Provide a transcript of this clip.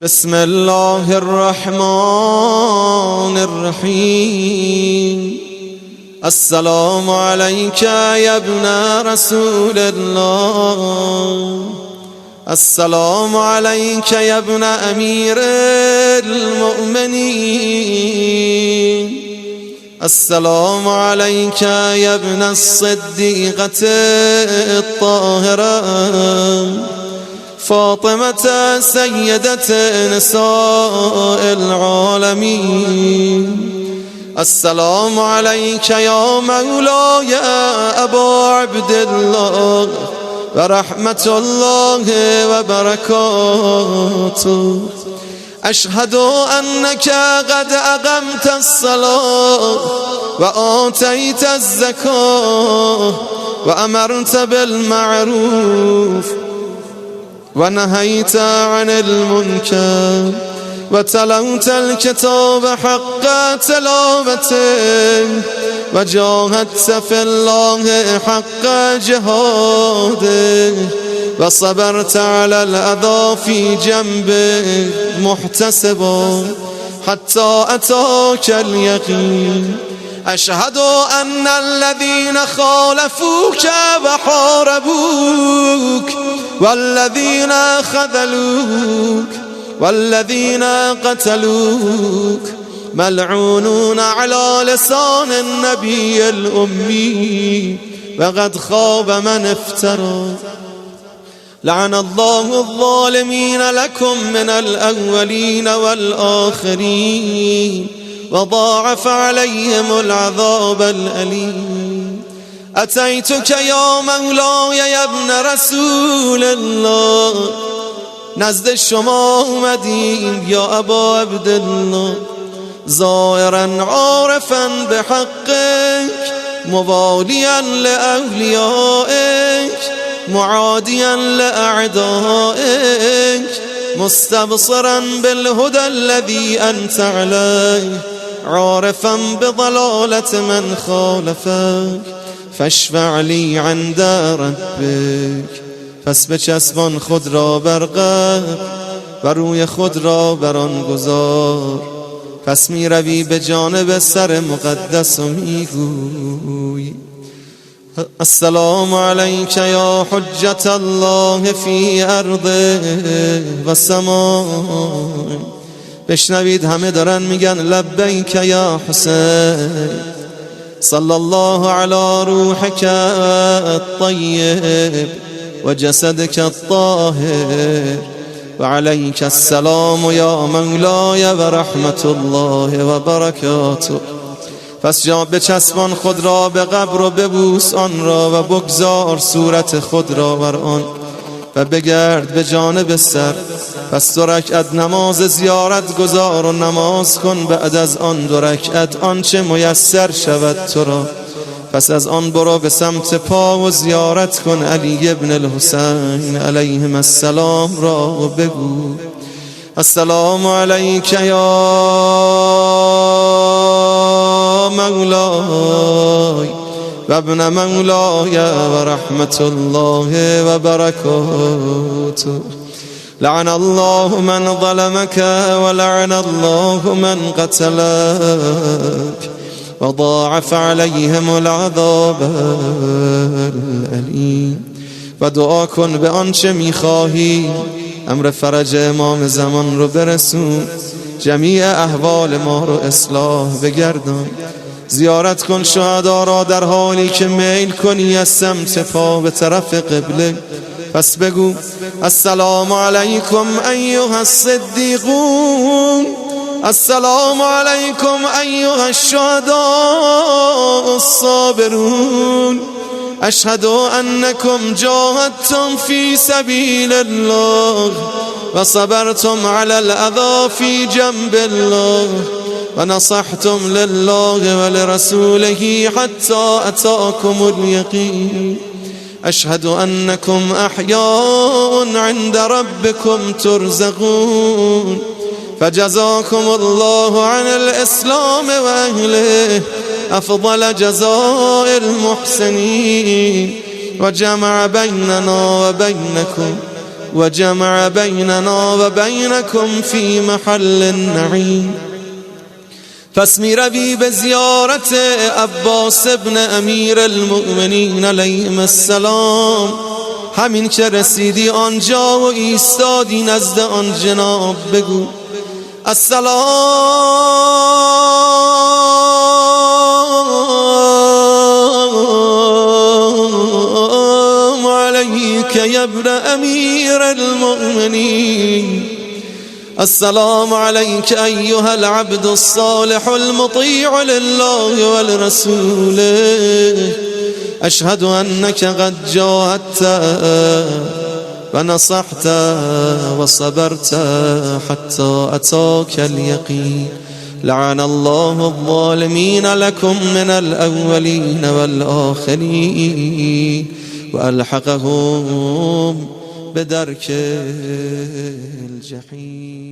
بسم الله الرحمن الرحيم. السلام عليك يا ابن رسول الله. السلام عليك يا ابن أمير المؤمنين. السلام عليك يا ابن الصديقة الطاهرة فاطمة سيدة نساء العالمين. السلام عليك يا مولاي أبا عبد الله ورحمة الله وبركاته. أشهد أنك قد أقمت الصلاة وآتيت الزكاة وأمرت بالمعروف ونهيت عن المنكر وتلوت الكتاب حق تلاوته وجاهدت في الله حق جهاده وصبرت على الأذى في جنبه محتسبا حتى أتاك اليقين. أشهد أن الذين خالفوك وحاربوك والذين خذلوك والذين قتلوك ملعونون على لسان النبي الأمي وقد خاب من افترى. لعن الله الظالمين لكم من الأولين والآخرين وضاعف عليهم العذاب الأليم. أتيتك يا مولاي يا ابن رسول الله، نزد شما اومدیم یا ابا عبدالله، زائرا عارفا بحقك مواليا لأوليائك معاديا لأعدائك مستبصرا بالهدى الذي أنت عليه عارفا بضلالة من خالفك فاشفع لي عند ربك. پس بچسبان خود را بر قبر و روی خود را بر آن گذار. پس می روی به جانب سر مقدس و می گویی السلام علیک یا حجة الله فی ارضه و سماء. بشنوید همه دارن میگن لبیک یا حسین. صلی الله علی روحک الطیب و جسدک الطاهر و علیک السلام یا مولاي و رحمت الله و برکاته. پس جا بچسبان خود را به قبر و ببوس آن را و بگذار صورت خود را بر آن و بگرد به جانب سر. پس 2 رکعت نماز زیارت گذار و نماز کن بعد از آن 2 رکعت آنچه میسر شود تو را. پس از آن برو به سمت پا و زیارت کن علی ابن الحسین علیهم السلام را و بگو السلام علیک یا مولاي و ابن مولاي و رحمت الله و برکاته. لعن الله من ظلمك ولعن الله من قتلك وضاعف عليهم العذاب الأليم. و دعا کن به آنچه میخواهی امر فرج امام زمان رو برسون، جمیع احوال ما رو اصلاح بگردان. زیارت کن شهدا را در حالی که میل کنی از سمت پا به طرف قبله. پس بگو السلام علیکم ایها الصدیقون، السلام علیکم ایها الشهداء الصابرون، اشهد انکم جاهدتم فی سبیل الله و صبرتم علی الاذى فی جنب الله و نصحتم لله ولرسوله حتی اتاکم الیقین. اشهد انکم احیاء عند ربکم ترزقون فجزاكم الله عن الاسلام و اهله افضل جزاء المحسنین و جمع بیننا و بینکم وجمع بيننا وبينكم في محل النعيم. پس می روی به زیارت عباس ابن امیر المؤمنین علیهم السلام. همین که رسیدی آنجا و ایستادی نزد آن جناب بگو السلام علیک یا ابن امیر المؤمنین، السلام عليك أيها العبد الصالح المطيع لله ولرسوله، أشهد أنك قد جاهدت ونصحت وصبرت حتى أتاك اليقين. لعن الله الظالمين لكم من الأولين والآخرين وألحقهم بدرك الجحيم.